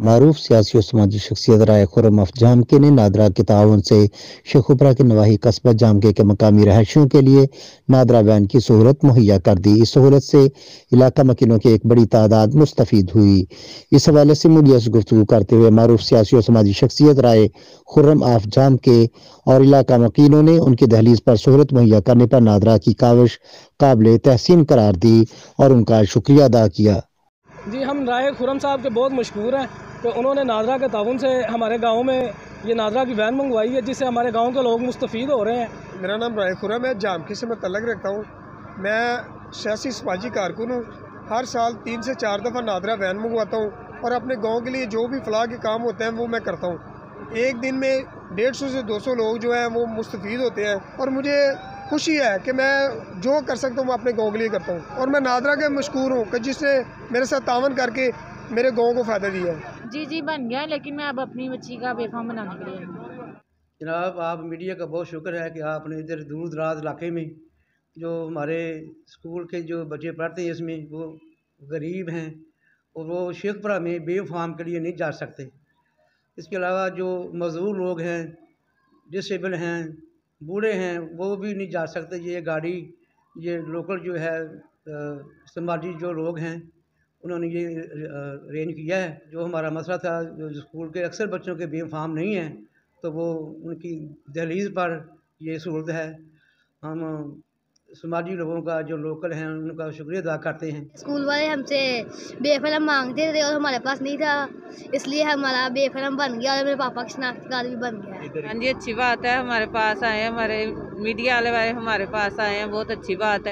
मारूफ सियासी और समाजी शख्सियत राय खुर्रम अफ जामके ने नादरा के ताउन से शेखुपरा के नवाही कस्बा जामके के मकामी रहायशियों के लिए नादरा वैन की सहूलत मुहैया कर दी। इस सहूलत से इलाका मकीनों की एक बड़ी तादाद मुस्तफीद हुई। इस हवाले से मीडिया से गुफ्तगू करते हुए मारूफ सियासी और समाजी शख्सियत राय खुर्रम अफ जामके और इलाका मकीनों ने उनकी दहलीज पर सहूलत मुहैया करने पर नादरा की काविश काबिल तहसीन करार दी और उनका शुक्रिया अदा किया। जी, हम राय खुर्रम साहब के बहुत मशहूर हैं कि उन्होंने नादरा के ताउन से हमारे गांव में ये नादरा की वैन मंगवाई है, जिससे हमारे गांव के लोग मुस्तफ़ीद हो रहे हैं। मेरा नाम राय खुर्रम है, जामके से मैं तल्लक रखता हूँ। मैं सियासी समाजी कारकुन हूँ। हर साल 3 से 4 दफ़ा नादरा वैन मंगवाता हूँ और अपने गाँव के लिए जो भी फलाह के काम होते हैं वो मैं करता हूँ। एक दिन में 150 से 200 लोग जो हैं वो मुस्तफ़ीद होते हैं और मुझे खुशी है कि मैं जो कर सकता हूँ मैं अपने गांव के लिए करता हूँ और मैं नादरा के मशकूर हूँ कि जिसने मेरे साथ तावन करके मेरे गांव को फ़ायदा दिया है। जी बन गया, लेकिन मैं अब अपनी बच्ची का बेफाम बनाने के लिए। जनाब, आप मीडिया का बहुत शुक्र है कि आपने इधर दूर दराज इलाके में जो हमारे स्कूल के जो बच्चे पढ़ते हैं इसमें वो गरीब हैं और वो शेखपुरा में बेफाम के लिए नहीं जा सकते। इसके अलावा जो मजदूर लोग हैं, डिसेबल हैं, बूढ़े हैं, वो भी नहीं जा सकते। ये गाड़ी ये लोकल जो है समाजी जो लोग हैं उन्होंने ये अरेंज किया है। जो हमारा मसला था, जो स्कूल के अक्सर बच्चों के बेफाम नहीं हैं तो वो उनकी दहलीज पर ये सहूलत है। हम समाजी लोगों का जो लोकल हैं उनका शुक्रिया अदा करते हैं। स्कूल वाले हमसे बेफाम मांगते थे और हमारे पास नहीं था, इसलिए हमारा बेफाम बन गया और मेरे पापा की शनाख्ती कार्ड भी बन गया। हाँ जी, अच्छी बात है, हमारे पास आए हैं, हमारे मीडिया वाले हमारे पास आए हैं, बहुत अच्छी बात है।